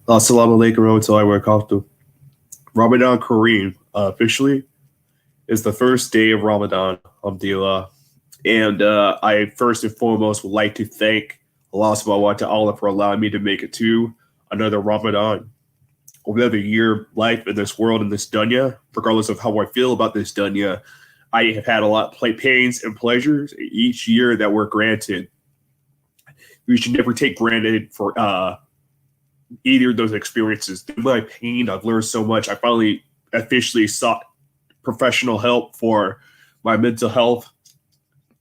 Assalamu alaikum warahmatullahi wabarakatuh. Ramadan Kareem officially is the first day of Ramadan, alhamdulillah. And I first and foremost would like to thank Allah subhanahu wa ta'ala for allowing me to make it to another Ramadan, another year life in this world, in this dunya. Regardless of how I feel about this dunya, I have had a lot of pains and pleasures each year that were granted. We should never take granted for either of those experiences. Through my pain, I've learned so much. I finally officially sought professional help for my mental health,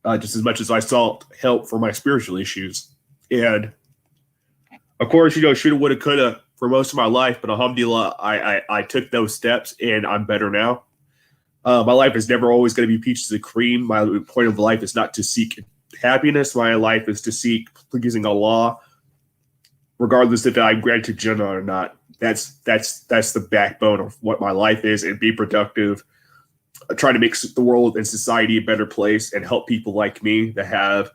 just as much as I sought help for my spiritual issues. And of course, shoulda, woulda, coulda for most of my life, but alhamdulillah, I took those steps and I'm better now. My life is never always going to be peaches and cream. My point of life is not to seek happiness. My life is to seek pleasing Allah, regardless if I'm granted Jannah or not. That's the backbone of what my life is, and be productive. Try to make the world and society a better place and help people like me that have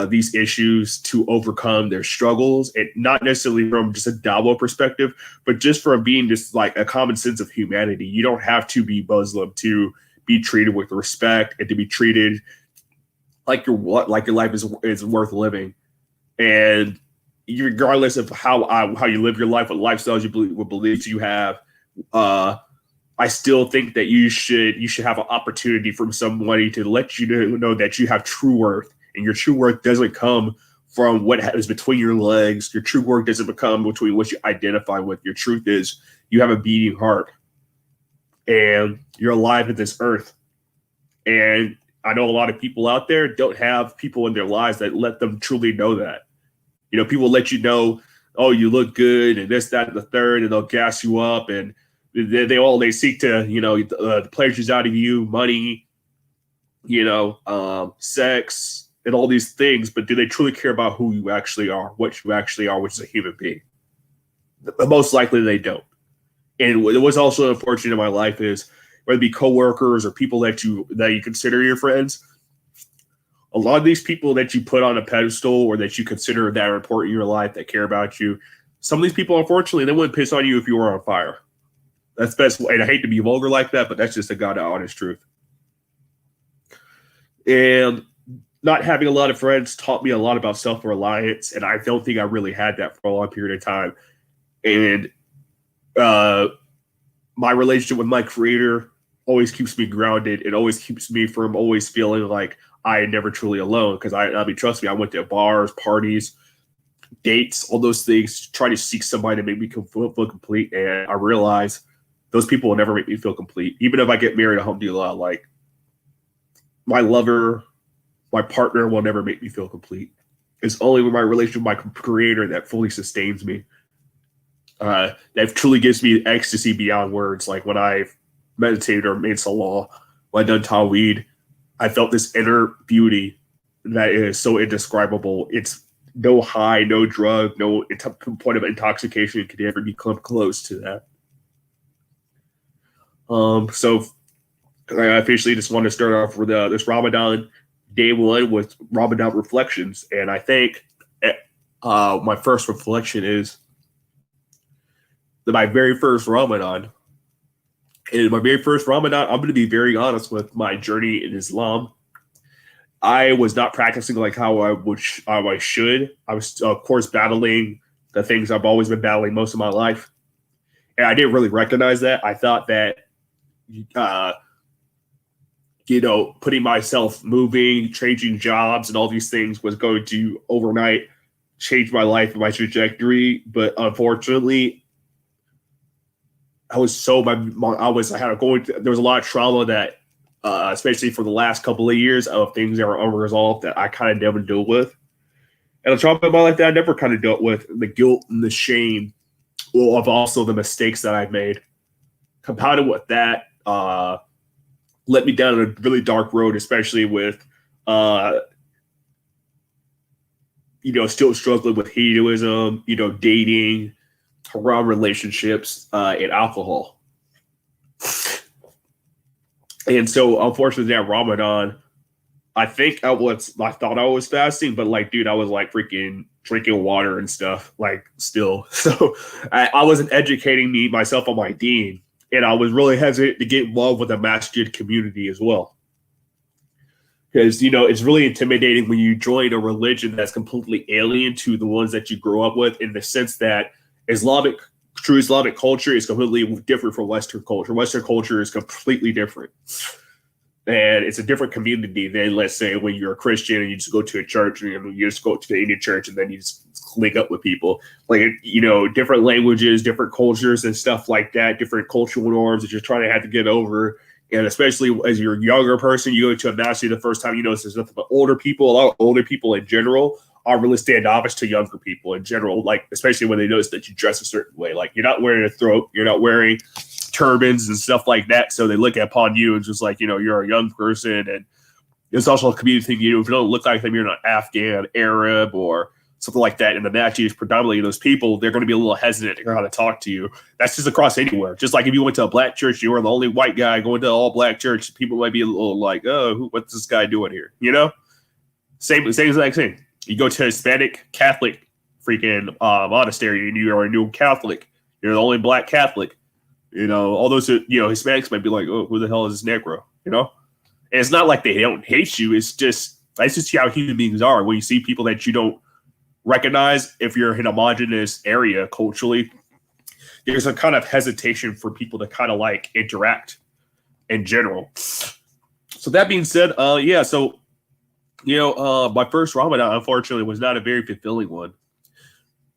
these issues to overcome their struggles, and not necessarily from just a Dawa perspective, but just from being just like a common sense of humanity. You don't have to be Muslim to be treated with respect and to be treated like your life is worth living. And regardless of how you live your life, what lifestyles what beliefs you have, I still think that you should have an opportunity from somebody to let you know that you have true worth, and your true worth doesn't come from what is between your legs. Your true worth doesn't become between what you identify with. Your truth is you have a beating heart, and you're alive at this earth. And I know a lot of people out there don't have people in their lives that let them truly know that. People let you know, oh, you look good and this, that, and the third, and they'll gas you up, and they seek to, the pleasures out of you, money, sex, and all these things. But do they truly care about who you actually are, what you actually are, which is a human being? Most likely they don't. And what's also unfortunate in my life is, whether it be coworkers or people that you consider your friends, a lot of these people that you put on a pedestal or that you consider that are important in your life, that care about you, some of these people, unfortunately, they wouldn't piss on you if you were on fire. That's the best way. And I hate to be vulgar like that, but that's just the God honest truth. And not having a lot of friends taught me a lot about self-reliance, and I don't think I really had that for a long period of time. And my relationship with my creator always keeps me grounded. It always keeps me from always feeling like I am never truly alone. Because I mean, trust me, I went to bars, parties, dates, all those things, try to seek somebody to make me feel complete. And I realize those people will never make me feel complete. Even if I get married, alhamdulillah, like my lover, my partner will never make me feel complete. It's only with my relationship with my creator that fully sustains me. That truly gives me ecstasy beyond words. Like when I've meditated or made salah, when I've done tawheed, I felt this inner beauty that is so indescribable. It's no high, no drug, no point of intoxication could ever be close to that. So I officially just want to start off with this Ramadan day one with Ramadan reflections. And I think my first reflection is that my very first Ramadan. And in my very first Ramadan, I'm going to be very honest with my journey in Islam. I was not practicing like how I should. I was, of course, battling the things I've always been battling most of my life. And I didn't really recognize that. I thought that putting myself moving, changing jobs, and all these things was going to overnight change my life and my trajectory. But unfortunately, there was a lot of trauma that, especially for the last couple of years, of things that were unresolved that I kind of never dealt with. And the trauma in my life that I never kind of dealt with, the guilt and the shame of also the mistakes that I've made. Compounded with that, led me down a really dark road, especially with, still struggling with hedonism, dating, haram relationships, and alcohol. And so, unfortunately, that Ramadan, I think I thought I was fasting, but like, dude, I was like freaking drinking water and stuff, like still. So I wasn't educating myself on my deen, and I was really hesitant to get involved with the masjid community as well. Because it's really intimidating when you join a religion that's completely alien to the ones that you grew up with, in the sense that true Islamic culture is completely different from Western culture. Western culture is completely different, and it's a different community than, let's say, when you're a Christian and you just go to a church and you just go to the Indian church and then you just link up with people. Like, different languages, different cultures and stuff like that, different cultural norms that you're trying to have to get over. And especially as you're a younger person, you go to a masjid the first time, you notice there's nothing but older people. A lot of older people in general are really standoffish to younger people in general, like especially when they notice that you dress a certain way. Like, you're not wearing a throat, you're not wearing turbans and stuff like that. So they look upon you and just like, you're a young person. And it's also a community thing. If you don't look like them, you're not Afghan, Arab, or something like that. And the masjid is predominantly those people. They're going to be a little hesitant to how to talk to you. That's just across anywhere. Just like if you went to a black church, you were the only white guy going to an all black church, people might be a little like, oh, what's this guy doing here? Same exact thing. You go to a Hispanic Catholic freaking monastery and you are a new Catholic. You're the only black Catholic. All those Hispanics might be like, oh, who the hell is this Negro? And it's not like they don't hate you. It's just that's just how human beings are. When you see people that you don't recognize, if you're in a homogenous area culturally, there's a kind of hesitation for people to kind of like interact in general. So that being said, so my first Ramadan unfortunately was not a very fulfilling one.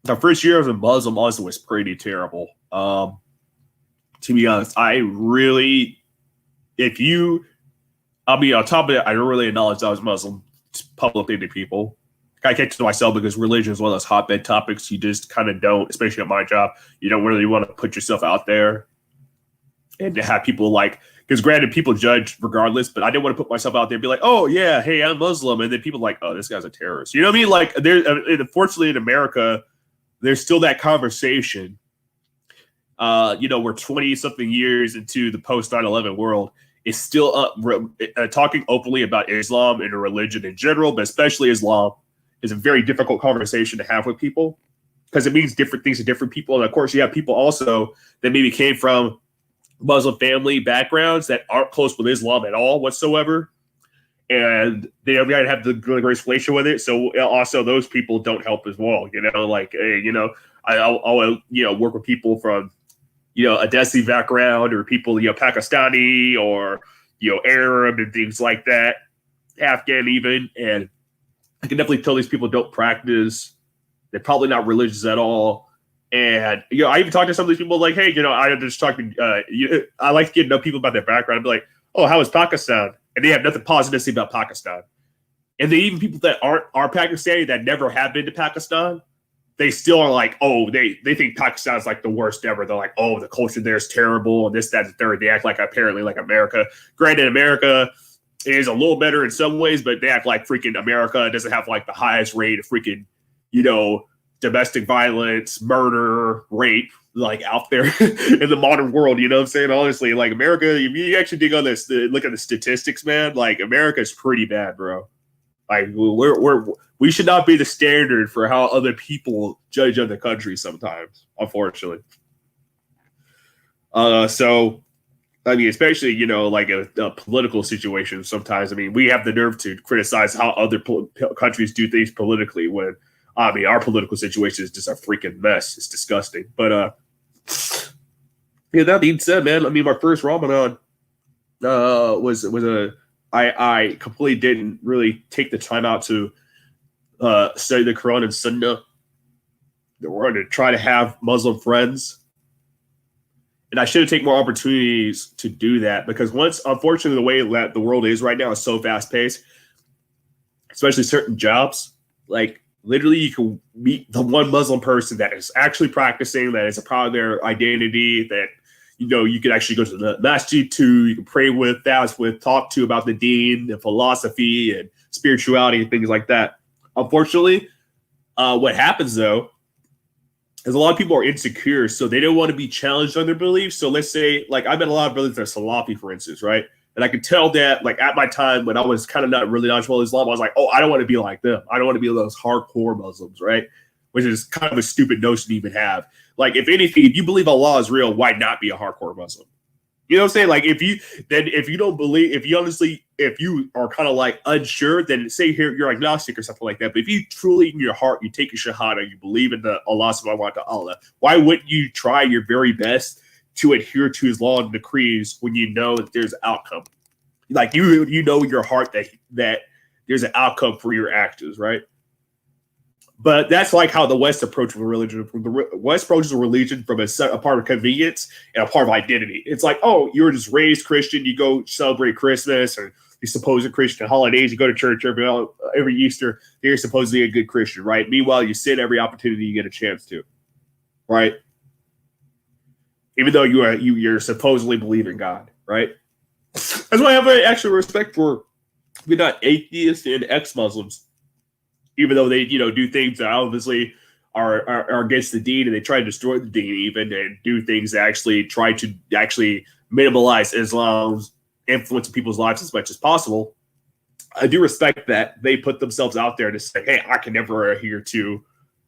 My first year as a Muslim also was pretty terrible. To be honest, I'll be on top of it, I don't really acknowledge I was Muslim publicly to people. I kept to myself because religion is one of those hotbed topics you just kind of don't, especially at my job, you don't really want to put yourself out there and to have people like, because granted, people judge regardless, but I didn't want to put myself out there and be like, oh yeah, hey, I'm Muslim. And then people are like, oh, this guy's a terrorist. You know what I mean? Like, unfortunately in America, there's still that conversation. We're 20 something years into the post 9/11 world. It's still talking openly about Islam and a religion in general, but especially Islam, is a very difficult conversation to have with people because it means different things to different people. And of course, you have people also that maybe came from Muslim family backgrounds that aren't close with Islam at all whatsoever. And they don't have the really great relation with it. So also those people don't help as well. Like, hey, I'll work with people from, a Desi background or people, Pakistani or, Arab and things like that, Afghan even. And I can definitely tell these people don't practice. They're probably not religious at all. And, I even talk to some of these people like, hey, I just talk to, I like to get to know people about their background. I'd be like, oh, how is Pakistan? And they have nothing positive to say about Pakistan. And then even people that are Pakistani that never have been to Pakistan, they still are like, oh, they think Pakistan is like the worst ever. They're like, oh, the culture there is terrible and this, that, and the third. They act like apparently like America. Granted, America is a little better in some ways, but they act like freaking America doesn't have like the highest rate of freaking, domestic violence, murder, rape, like out there in the modern world. You know what I'm saying? Honestly, like America, if you actually dig on this, look at the statistics, man, like America is pretty bad, bro. Like we should not be the standard for how other people judge other countries sometimes, unfortunately. So I mean, especially, like a political situation sometimes. I mean, we have the nerve to criticize how other countries do things politically when, our political situation is just a freaking mess. It's disgusting. But, that being said, man, my first Ramadan I completely didn't really take the time out to study the Quran and Sunnah. We're going to try to have Muslim friends. And I should have taken more opportunities to do that because unfortunately, the way that the world is right now is so fast paced, especially certain jobs. Like literally, you can meet the one Muslim person that is actually practicing, that is a part of their identity, that, you could actually go to the masjid to, you can pray with, fast with, talk to about the deen, the philosophy and spirituality and things like that. Unfortunately, what happens though, is a lot of people are insecure, so they don't want to be challenged on their beliefs. So let's say, like, I met a lot of brothers that are Salafi, for instance, right? And I could tell that, like, at my time when I was kind of not really knowledgeable in Islam, I was like, oh, I don't want to be like them. I don't want to be those hardcore Muslims, right? Which is kind of a stupid notion to even have. Like, if anything, if you believe Allah is real, why not be a hardcore Muslim? You know what I'm saying? Like, if you don't believe, if you are kind of like unsure, then say here you're agnostic or something like that. But if you truly in your heart, you take a shahada, you believe in the Allah subhanahu wa ta'ala, why wouldn't you try your very best to adhere to his law and decrees when you know that there's an outcome? Like, you know in your heart that there's an outcome for your actions, right? But that's like how the West approaches religion. The West approaches a religion from a part of convenience and a part of identity. It's like, oh, you're just raised Christian. You go celebrate Christmas or you supposed Christian holidays. You go to church every Easter. You're supposedly a good Christian, right? Meanwhile, you sin every opportunity you get a chance to, right? Even though you're supposedly believe in God, right? That's why I have actual respect for we're not atheists and ex-Muslims. Even though they, do things that obviously are against the deen, and they try to destroy the deen, even, and do things that actually try to minimize Islam's influence in people's lives as much as possible. I do respect that they put themselves out there to say, "Hey, I can never adhere to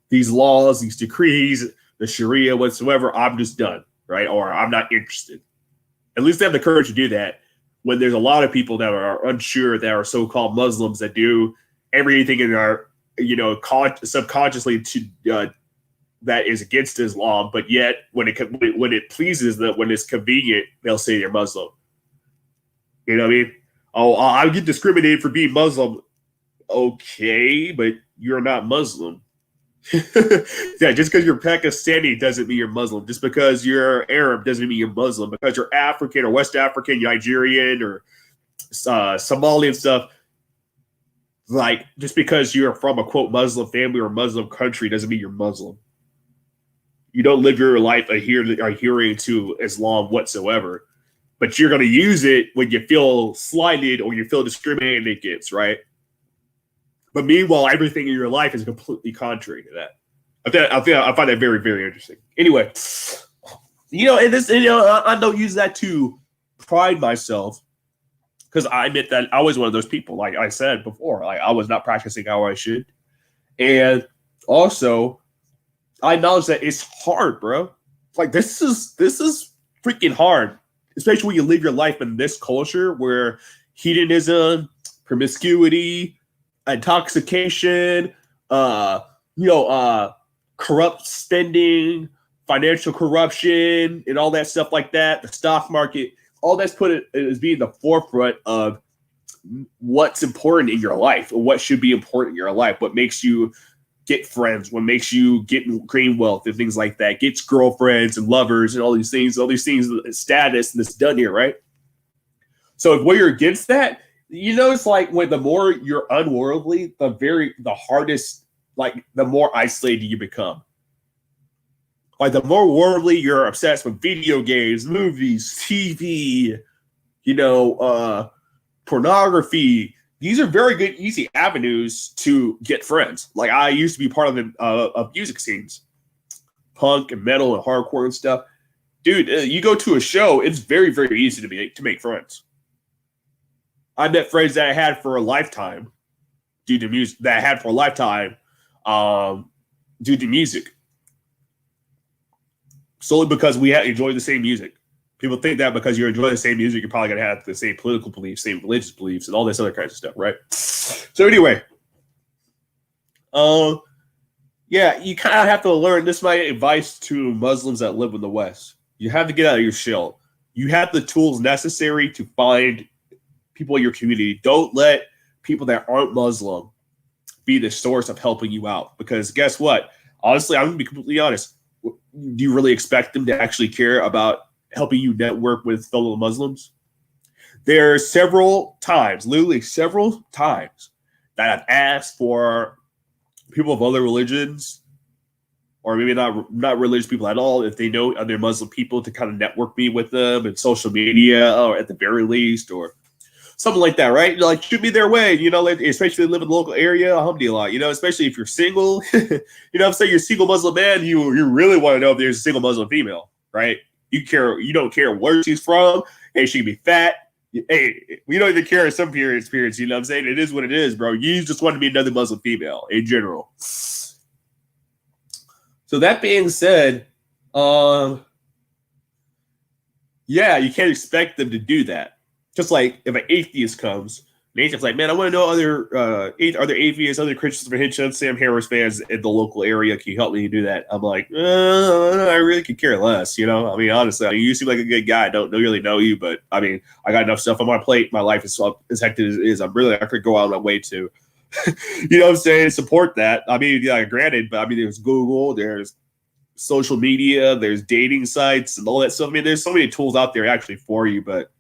these laws, these decrees, the Sharia, whatsoever. I'm just done, right? Or I'm not interested." At least they have the courage to do that. When there's a lot of people that are unsure, that are so-called Muslims that do everything in our subconsciously to that is against Islam, but yet when it pleases them, when it's convenient, they'll say they're Muslim. You know what I mean? Oh, I get discriminated for being Muslim. Okay, but you're not Muslim. Yeah, just because you're Pakistani doesn't mean you're Muslim. Just because you're Arab doesn't mean you're Muslim. Because you're African or West African, Nigerian or Somali and stuff. Like, just because you're from a, quote, Muslim family or Muslim country doesn't mean you're Muslim. You don't live your life adhering to Islam whatsoever. But you're going to use it when you feel slighted or you feel discriminated against, right? But meanwhile, everything in your life is completely contrary to that. I find that very, very interesting. Anyway, I don't use that to pride myself. Because I admit that I was one of those people, like I said before, like I was not practicing how I should. And also, I acknowledge that it's hard, bro. Like this is freaking hard, especially when you live your life in this culture where hedonism, promiscuity, intoxication, corrupt spending, financial corruption, and all that stuff like that, the stock market. All that's put as being the forefront of what's important in your life, or what should be important in your life, what makes you get friends, what makes you gain wealth and things like that, gets girlfriends and lovers and all these things, status, and this done here, right? So if you're against that, it's like when the more you're unworldly, the hardest, like the more isolated you become. Like the more worldly you're obsessed with video games, movies, TV, pornography. These are very good, easy avenues to get friends. Like I used to be part of of music scenes, punk and metal and hardcore and stuff. Dude, you go to a show, it's very, very easy to make friends. I met friends that I had for a lifetime due to music. Due to music. Solely because we enjoy the same music. People think that because you enjoy the same music, you're probably going to have the same political beliefs, same religious beliefs, and all this other kinds of stuff, right? So anyway, you kind of have to learn. This is my advice to Muslims that live in the West. You have to get out of your shell. You have the tools necessary to find people in your community. Don't let people that aren't Muslim be the source of helping you out. Because guess what? Honestly, I'm going to be completely honest. Do you really expect them to actually care about helping you network with fellow Muslims? There are literally several times, that I've asked for people of other religions, or maybe not religious people at all, if they know other Muslim people, to kind of network me with them in social media, or at the very least, or something like that, right? Like, shoot me their way, especially if they live in the local area, alhamdulillah, especially if you're single, say you're a single Muslim man, you really want to know if there's a single Muslim female, right? You don't care where she's from. Hey, she can be fat, Hey, we don't even care some experience. You know what I'm saying? It is what it is, bro. You just want to be another Muslim female in general. So that being said, yeah, you can't expect them to do that. Just like if an atheist comes, an atheist's like, man, I want to know other atheists, other Christians for Hitchens, Sam Harris fans in the local area. Can you help me do that? I'm like, I really could care less. You know, I mean, honestly, you seem like a good guy. I don't really know you, but I mean, I got enough stuff on my plate. My life is as hectic as it is. I could go out of my way to, you know what I'm saying, support that. I mean, yeah, granted, but I mean, there's Google, there's social media, there's dating sites and all that stuff. I mean, there's so many tools out there actually for you, but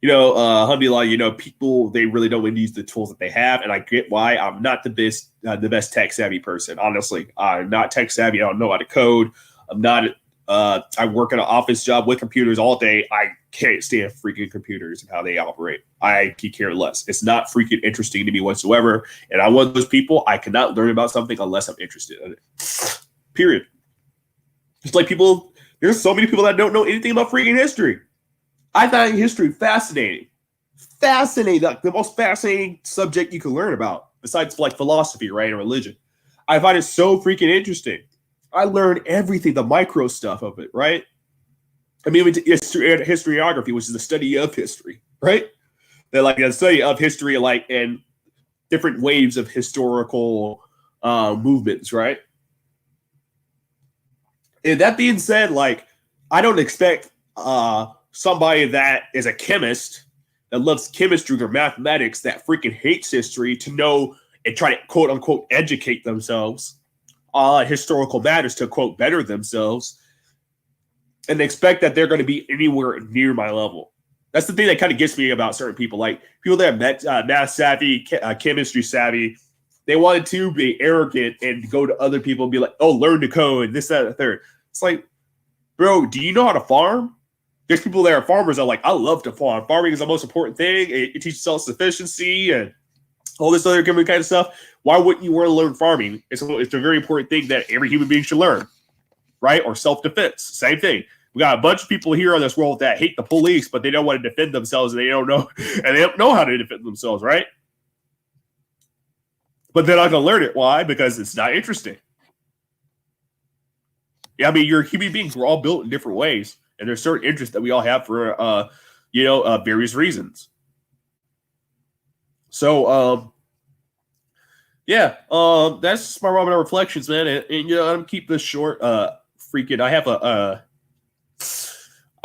you know, alhamdulillah, you know, people, they really don't want to use the tools that they have, and I get why. I'm not the best tech savvy person, honestly. I'm not tech savvy. I don't know how to code. I'm not. I work in an office job with computers all day. I can't stand freaking computers and how they operate. I could care less. It's not freaking interesting to me whatsoever, and I'm one of those people. I cannot learn about something unless I'm interested in it. Period. Just like people, there's so many people that don't know anything about freaking history. I find history fascinating. Fascinating. Like the most fascinating subject you can learn about, besides like philosophy, right, and religion. I find it so freaking interesting. I learned everything, the micro stuff of it, right? I mean, historiography, which is the study of history, right? They're like the study of history, like, and different waves of historical movements, right? And that being said, like, I don't expect somebody that is a chemist that loves chemistry or mathematics that freaking hates history to know and try to quote unquote educate themselves on historical matters to quote better themselves and expect that they're going to be anywhere near my level. That's the thing that kind of gets me about certain people, like people that are math savvy, chemistry savvy. They wanted to be arrogant and go to other people and be like, oh, learn to code, this, that, and the third. It's like, bro, do you know how to farm? There's people that are farmers that are like, I love to farm. Farming is the most important thing. It teaches self-sufficiency and all this other kind of stuff. Why wouldn't you want to learn farming? It's a very important thing that every human being should learn, right? Or self-defense, same thing. We got a bunch of people here in this world that hate the police, but they don't want to defend themselves, and they don't know how to defend themselves, right? But they're not going to learn it. Why? Because it's not interesting. Yeah, I mean, you're human beings. We're all built in different ways, and there's certain interests that we all have for, various reasons. So, that's my Ramadan reflections, man. And I'm gonna keep this short. I have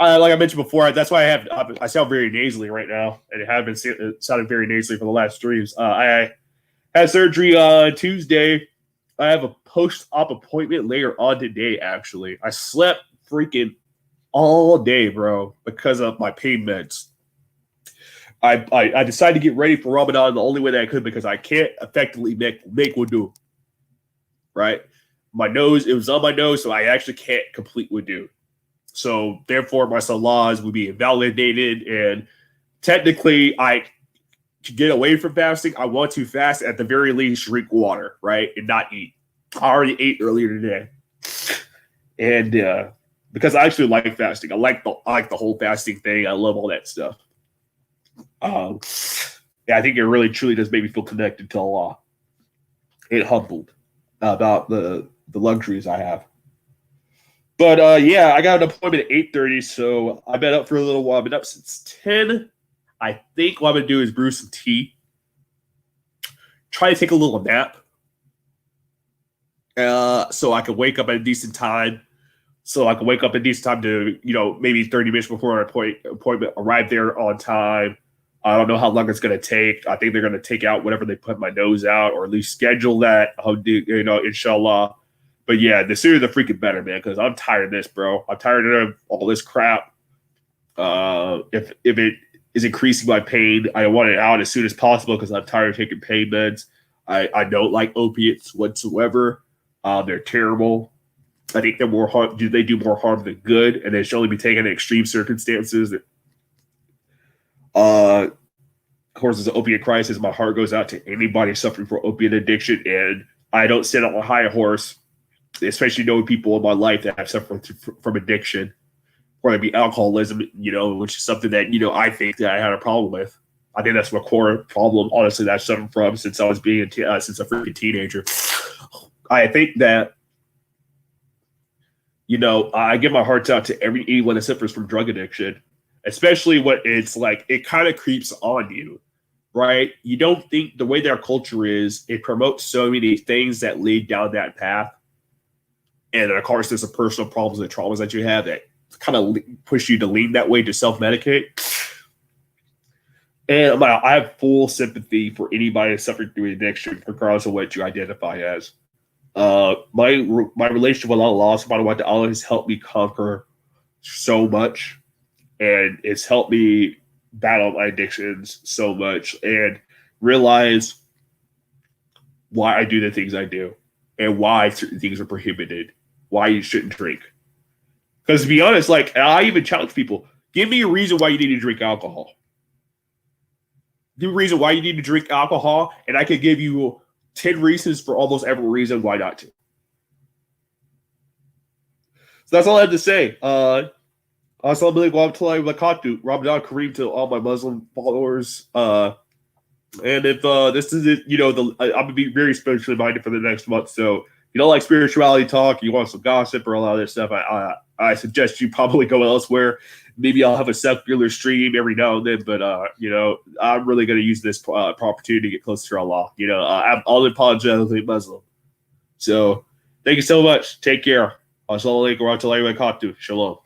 like I mentioned before, that's why I sound very nasally right now, and I have been sounding very nasally for the last streams. I had surgery on Tuesday. I have a post-op appointment later on today, actually. I slept freaking all day, bro, because of my pain meds. I decided to get ready for Ramadan the only way that I could because I can't effectively make wudu, right? It was on my nose, so I actually can't complete wudu. So therefore, my salahs would be invalidated, and technically, I to get away from fasting, I want to fast at the very least, drink water, right, and not eat. I already ate earlier today, and because I actually like fasting, I like the whole fasting thing. I love all that stuff. I think it really truly does make me feel connected to Allah and humbled about the luxuries I have. But I got an appointment at 8:30, so I've been up for a little while. I've been up since 10. I think what I'm going to do is brew some tea. Try to take a little nap. So I can wake up at a decent time. So I can wake up at a decent time to, maybe 30 minutes before our appointment, arrive there on time. I don't know how long it's going to take. I think they're going to take out whatever they put my nose out, or at least schedule that, inshallah. But yeah, the sooner the freaking better, man, because I'm tired of this, bro. I'm tired of all this crap. If it is increasing my pain, I want it out as soon as possible because I'm tired of taking pain meds. I don't like opiates whatsoever. They're terrible. I think they're more harm. They do more harm than good, and they should only be taken in extreme circumstances. Of course, as an opiate crisis, my heart goes out to anybody suffering from opiate addiction, and I don't sit on a high horse, especially knowing people in my life that have suffered from addiction. whether it be alcoholism, which is something that, I think that I had a problem with. I think that's my core problem, honestly, that I suffered from since I was since a freaking teenager. I think that, I give my heart out to anyone that suffers from drug addiction, especially when it's like it kind of creeps on you, right? You don't think the way their culture is, it promotes so many things that lead down that path. And of course, there's the personal problems and traumas that you have that kind of push you to lean that way to self-medicate. And I have full sympathy for anybody suffering through addiction, regardless of what you identify as. My relationship with Allah subhanahu wa ta'ala has helped me conquer so much, and it's helped me battle my addictions so much and realize why I do the things I do and why certain things are prohibited, why you shouldn't drink. Because to be honest, like I even challenge people, give me a reason why you need to drink alcohol. Give me a reason why you need to drink alcohol, and I could give you 10 reasons for almost every reason why not to. So that's all I have to say. Assalamu alaikum wa rahmatullahi Ramadan Kareem to all my Muslim followers. And if this is it, I'm gonna be very spiritually minded for the next month. So if you don't like spirituality talk, you want some gossip or a lot of this stuff, I suggest you probably go elsewhere. Maybe I'll have a secular stream every now and then, but I'm really going to use this opportunity to get closer to Allah. I'm unapologetically Muslim. So thank you so much. Take care. Assalamu alaikum wa rahmatullahi wa barakatuh. Shalom.